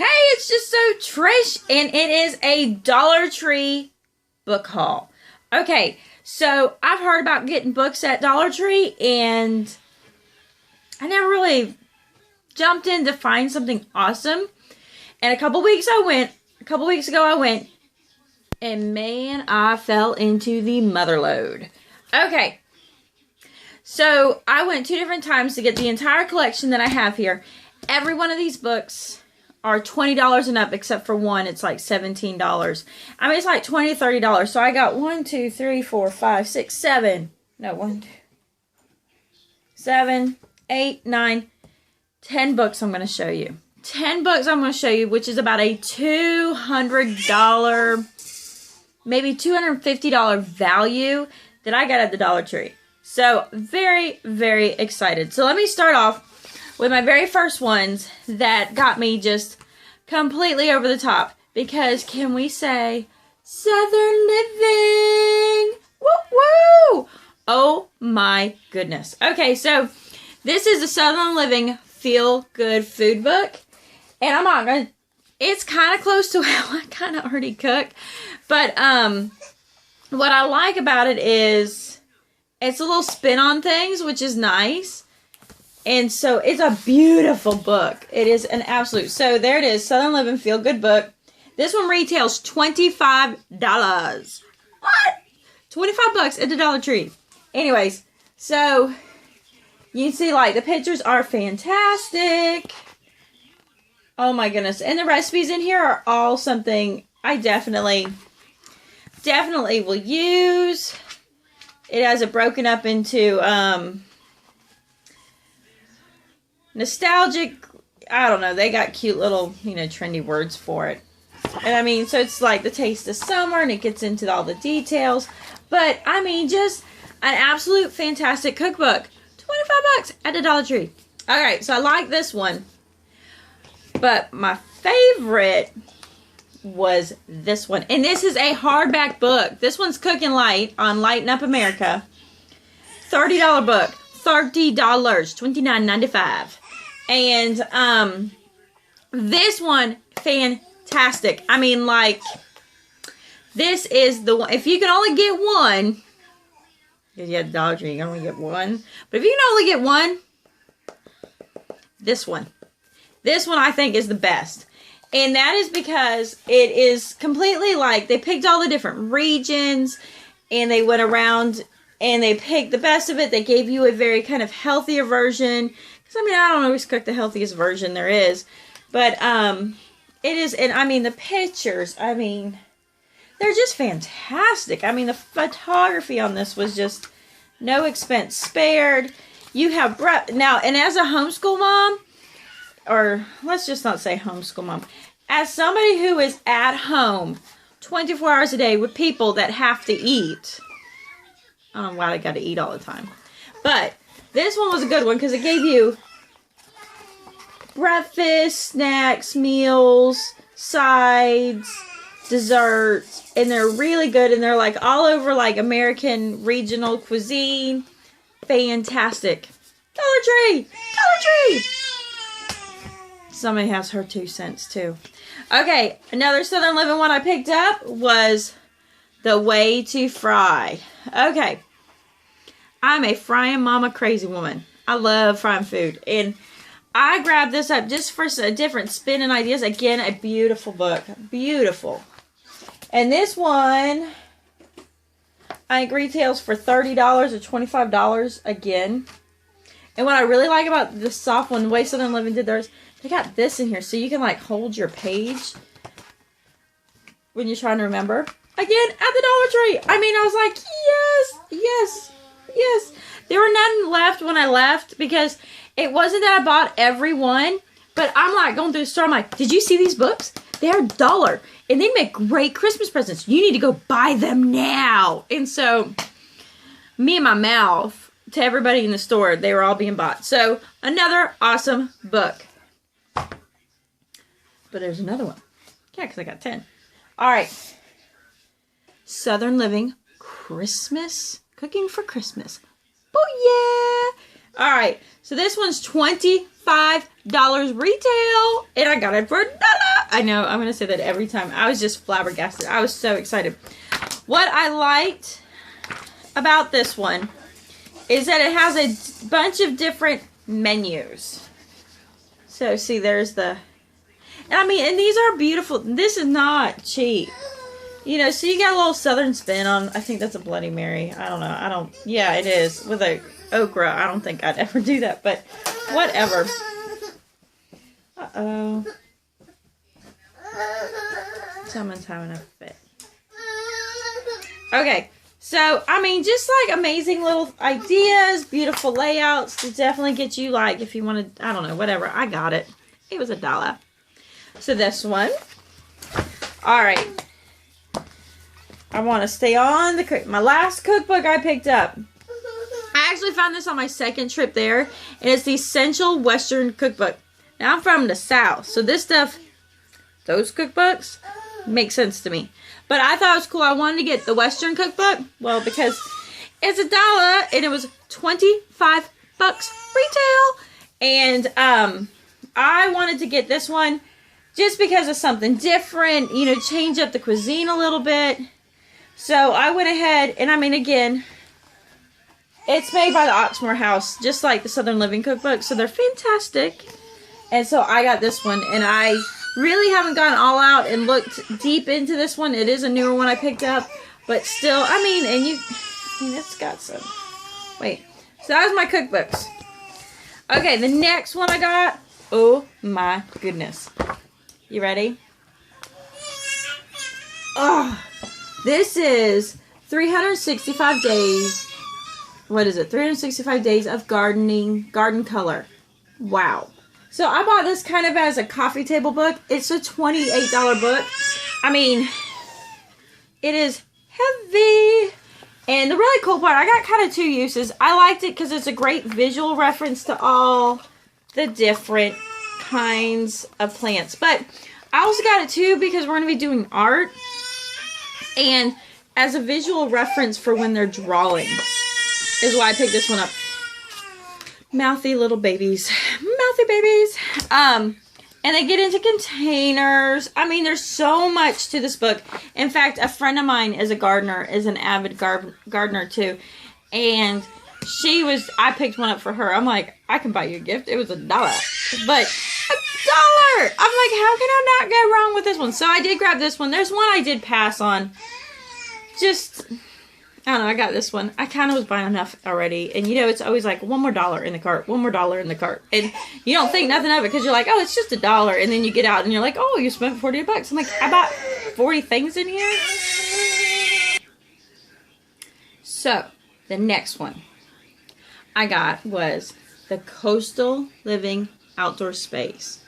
Hey, it's just so Trish, and it is a Dollar Tree book haul. Okay, so I've heard about getting books at Dollar Tree, and I never really jumped in to find something awesome. And a couple weeks ago I went, and man, I fell into the motherlode. Okay, so I went 2 different times to get the entire collection that I have here. Every one of these books are $20 and up, except for one. It's like $17. I mean, it's like $20 to $30. So I got 1, 2, 3, 4, 5, 6, 7. No, 1, 2, 7, 8, 9, 10 books I'm going to show you. 10 books I'm going to show you, which is about a $200, maybe $250 value that I got at the Dollar Tree. So very, very excited. So let me start off with my very first ones that got me just completely over the top. Because can we say Southern Living? Woo woo! Oh my goodness. Okay, so this is a Southern Living feel good food book. And I'm not gonna, it's kind of close to how I kind of already cook. But what I like about it is it's a little spin on things, which is nice. And so it's a beautiful book. It is an absolute. So there it is. Southern Living Feel Good Book. This one retails $25. What? 25 bucks at the Dollar Tree. Anyways, so you can see like the pictures are fantastic. Oh my goodness. And the recipes in here are all something I definitely will use. It has it broken up into nostalgic, I don't know, they got cute little, trendy words for it. And I mean, so it's like the taste of summer, and it gets into all the details. But, I mean, just an absolute fantastic cookbook. 25 bucks at the Dollar Tree. Alright, so I like this one. But my favorite was this one. And this is a hardback book. This one's Cooking Light on Lighten Up America. $30 book. $30. $29.95. And this one, fantastic. I mean, like, this is the one. If you can only get one, because you have Dollar Tree, you can only get one. But if you can only get one, this one I think is the best. And that is because it is completely like, they picked all the different regions, and they went around and they picked the best of it. They gave you a very kind of healthier version. Because, I mean, I don't always cook the healthiest version there is. But, it is, and I mean, the pictures, I mean, they're just fantastic. I mean, the photography on this was just no expense spared. You have, now, and as a homeschool mom, or let's just not say homeschool mom, as somebody who is at home 24 hours a day with people that have to eat, I don't know why they got to eat all the time. But this one was a good one because it gave you breakfast, snacks, meals, sides, desserts. And they're really good. And they're like all over like American regional cuisine. Fantastic. Dollar Tree! Dollar Tree! Somebody has her 2 cents too. Okay, another Southern Living one I picked up was The Way to Fry. Okay. I'm a frying mama crazy woman. I love frying food. And I grabbed this up just for a different spin and ideas. Again, a beautiful book. Beautiful. And this one, I think retails for $30 or $25 again. And what I really like about this soft one, the way Southern Living did theirs, they got this in here so you can like hold your page when you're trying to remember. Again, at the Dollar Tree. I mean, I was like, yes, yes, yes. There were none left when I left because it wasn't that I bought every one, but I'm like going through the store. I'm like, did you see these books? They're $1 and they make great Christmas presents. You need to go buy them now. And so me and my mouth to everybody in the store, they were all being bought. So another awesome book. But there's another one. Yeah, because I got 10. All right. Southern Living Christmas. Cooking for Christmas. Oh, yeah. All right. So this one's $25 retail. And I got it for $1. I know, I'm going to say that every time. I was just flabbergasted. I was so excited. What I liked about this one is that it has a bunch of different menus. So, see, there's the... And I mean, and these are beautiful. This is not cheap. You know, so you got a little southern spin on, I think that's a Bloody Mary. I don't know. Yeah, it is. With a okra. I don't think I'd ever do that, but whatever. Uh-oh. Someone's having a fit. Okay, so, I mean, just like amazing little ideas, beautiful layouts to definitely get you, like, if you want to, I don't know, whatever. I got it. It was $1. So this one. Alright. I want to stay on the my last cookbook I picked up. I actually found this on my second trip there. And it's the Essential Western Cookbook. Now, I'm from the South. So this stuff, those cookbooks, make sense to me. But I thought it was cool. I wanted to get the Western Cookbook. Well, because it's $1 and it was 25 bucks retail. And I wanted to get this one just because of something different. You know, change up the cuisine a little bit. So I went ahead and, I mean, again, it's made by the Oxmoor House, just like the Southern Living Cookbook. So they're fantastic. And so I got this one, and I really haven't gone all out and looked deep into this one. It is a newer one I picked up, but still, I mean, and it's got some. Wait, so that was my cookbooks. Okay, the next one I got, oh my goodness. You ready? Oh, this is 365 days. What is it? 365 days of garden color. Wow. So I bought this kind of as a coffee table book. It's a $28 book. I mean, it is heavy. And the really cool part, I got kind of two uses. I liked it because it's a great visual reference to all the different kinds of plants. But I also got it too because we're going to be doing art. And as a visual reference for when they're drawing is why I picked this one up. Mouthy little babies. Mouthy babies. And they get into containers. I mean, there's so much to this book. In fact, a friend of mine is a gardener, is an avid gardener too. And I picked one up for her. I'm like, I can buy you a gift. It was $1. But $1! I'm like, how can I not go wrong with this one? So I did grab this one. There's one I did pass on. Just... I don't know, I got this one. I kind of was buying enough already. And, you know, it's always like, $1 more in the cart. $1 more in the cart. And you don't think nothing of it because you're like, oh, it's just $1. And then you get out and you're like, oh, you spent 40 bucks. I'm like, I bought 40 things in here. So, the next one I got was the Coastal Living Outdoor Space.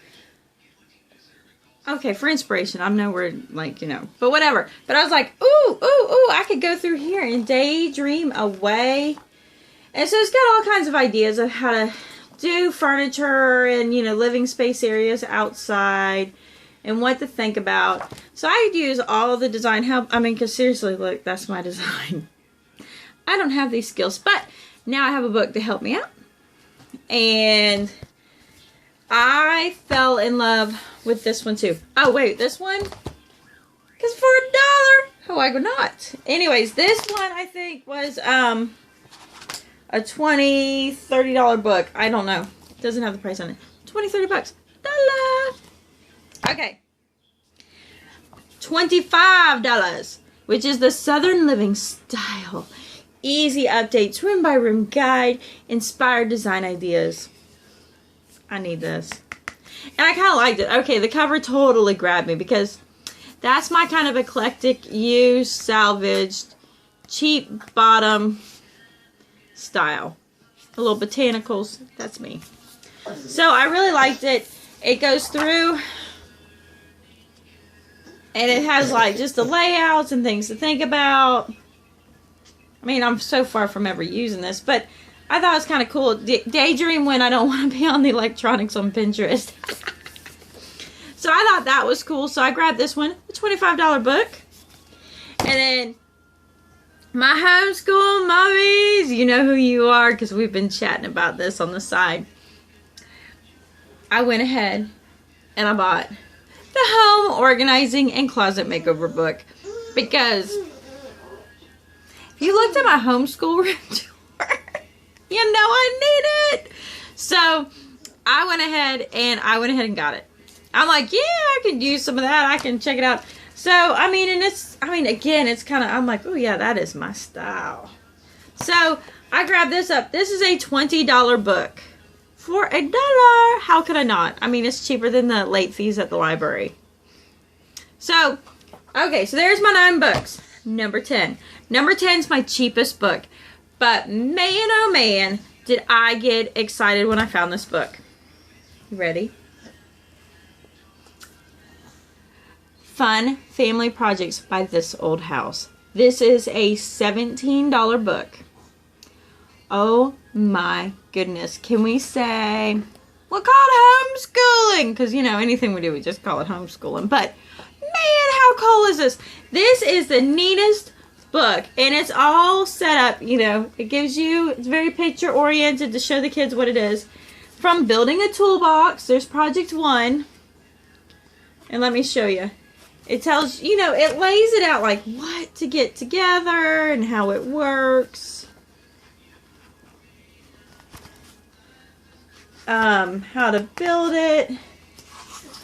Okay, for inspiration, I'm nowhere, like, you know, but whatever. But I was like, ooh, I could go through here and daydream away. And so it's got all kinds of ideas of how to do furniture and, you know, living space areas outside and what to think about. So I could use all the design help. I mean, because seriously, look, that's my design. I don't have these skills, but now I have a book to help me out. And I fell in love with this one too. Oh wait, this one? Because for $1, how I would not. Anyways, this one I think was a $20, $30 book. I don't know. It doesn't have the price on it. 20, 30 bucks. $1. Okay. $25, which is the Southern Living Style. Easy updates, room by room guide, inspired design ideas. I need this. And I kind of liked it. Okay, the cover totally grabbed me because that's my kind of eclectic, used, salvaged, cheap bottom style. A little botanicals. That's me. So I really liked it. It goes through and it has like just the layouts and things to think about. I mean, I'm so far from ever using this, but I thought it was kind of cool. Daydream when I don't want to be on the electronics on Pinterest. So I thought that was cool. So I grabbed this one, a $25 book. And then my homeschool mommies, you know who you are because we've been chatting about this on the side. I went ahead and I bought the a home organizing and closet makeover book. Because if you looked at my homeschool room tour, you know I need it. So I went ahead and got it. I'm like, yeah, I could use some of that. I can check it out. So, I mean, and again, it's kind of, I'm like, oh yeah, that is my style. So I grabbed this up. This is a $20 book for $1. How could I not? I mean, it's cheaper than the late fees at the library. So, okay, so there's my 9 books. Number 10. Number 10 is my cheapest book. But man, oh man, did I get excited when I found this book. You ready? Fun Family Projects by This Old House. This is a $17 book. Oh my goodness. Can we say, we'll call it homeschooling? Because, you know, anything we do, we just call it homeschooling. But, man, how cool is this? This is the neatest book. And it's all set up, you know. It gives you, it's very picture oriented to show the kids what it is. From building a toolbox, there's project 1. And let me show you. It tells, you know, it lays it out like what to get together and how it works. How to build it.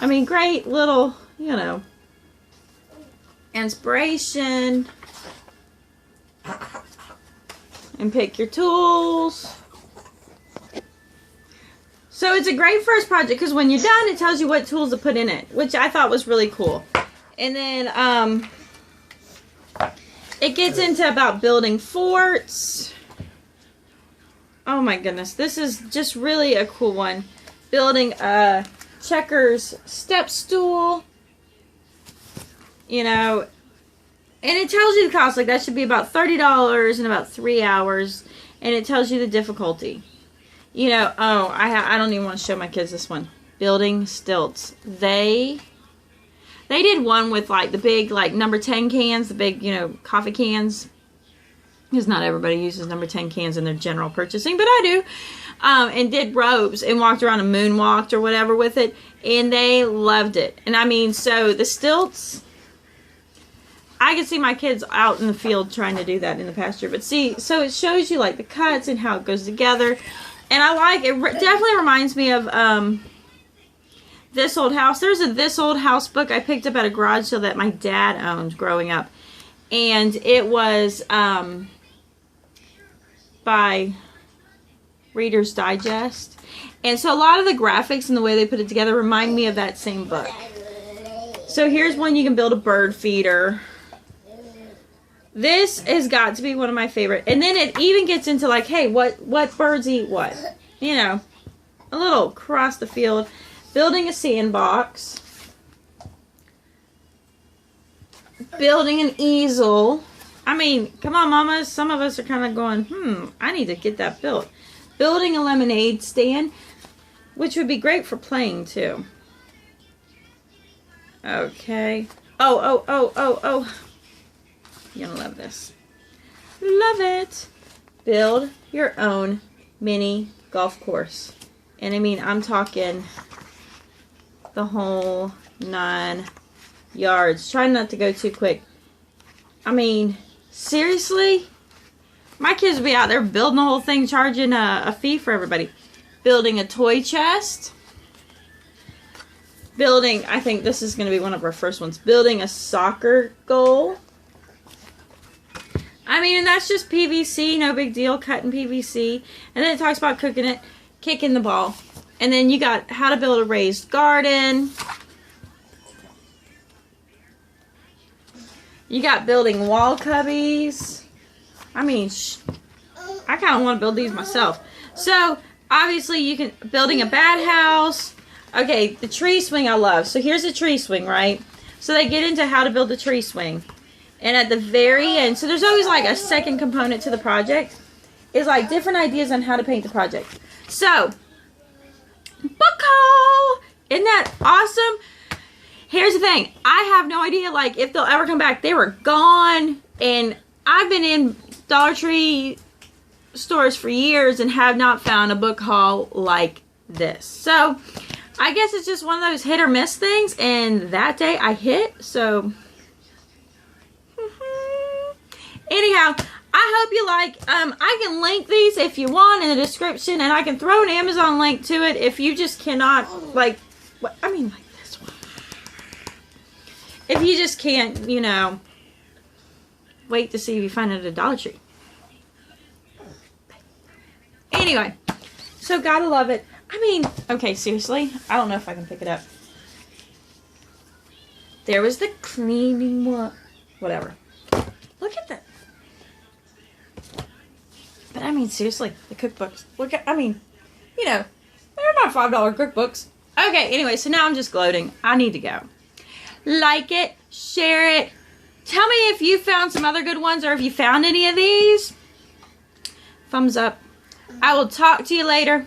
I mean, great little, you know, inspiration. And pick your tools. So it's a great first project because when you're done, it tells you what tools to put in it, which I thought was really cool. And then it gets into about building forts. Oh my goodness, this is just really a cool one. Building a checkers step stool. You know, and it tells you the cost. Like that should be about $30 in about 3 hours. And it tells you the difficulty. You know, oh, I don't even want to show my kids this one. Building stilts. They did one with like the big like number 10 cans, the big, you know, coffee cans. Because not everybody uses number 10 cans in their general purchasing, but I do. And did ropes and walked around and moonwalked or whatever with it. And they loved it. And I mean, so the stilts, I can see my kids out in the field trying to do that in the pasture. But see, so it shows you like the cuts and how it goes together. And I like it. Definitely reminds me of This Old House. There's a This Old House book I picked up at a garage sale that my dad owned growing up. And it was by Reader's Digest. And so a lot of the graphics and the way they put it together remind me of that same book. So here's one you can build a bird feeder. This has got to be one of my favorite. And then it even gets into like, hey, what birds eat what? You know, a little across the field. Building a sandbox. Building an easel. I mean, come on, mamas. Some of us are kind of going, I need to get that built. Building a lemonade stand, which would be great for playing too. Okay. Oh. You're gonna love this. Love it. Build your own mini golf course. And I mean, I'm talking the whole 9 yards. Try not to go too quick. I mean, seriously? My kids will be out there building the whole thing, charging a fee for everybody. Building a toy chest. Building, I think this is going to be one of our first ones. Building a soccer goal. I mean, and that's just PVC, no big deal, cutting PVC. And then it talks about cooking it, kicking the ball. And then you got how to build a raised garden. You got building wall cubbies. I mean, I kind of want to build these myself. So, obviously, you can, building a bat house. Okay, the tree swing I love. So, here's a tree swing, right? So, they get into how to build the tree swing. And at the very end, so there's always like a second component to the project. Is like different ideas on how to paint the project. So, book haul! Isn't that awesome? Here's the thing. I have no idea like if they'll ever come back. They were gone. And I've been in Dollar Tree stores for years and have not found a book haul like this. So, I guess it's just one of those hit or miss things, and that day I hit, so anyhow, I hope you like. I can link these if you want in the description, and I can throw an Amazon link to it if you just cannot, like, I mean, like this one. If you just can't, you know, wait to see if you find it at a Dollar Tree. Anyway, so gotta love it. I mean, okay, seriously, I don't know if I can pick it up. There was the cleaning one. Whatever. Look at that. But I mean, seriously, the cookbooks. Look at, I mean, you know, they're not $5 cookbooks. Okay, anyway, so now I'm just gloating. I need to go. Like it, share it. Tell me if you found some other good ones or if you found any of these. Thumbs up. I will talk to you later.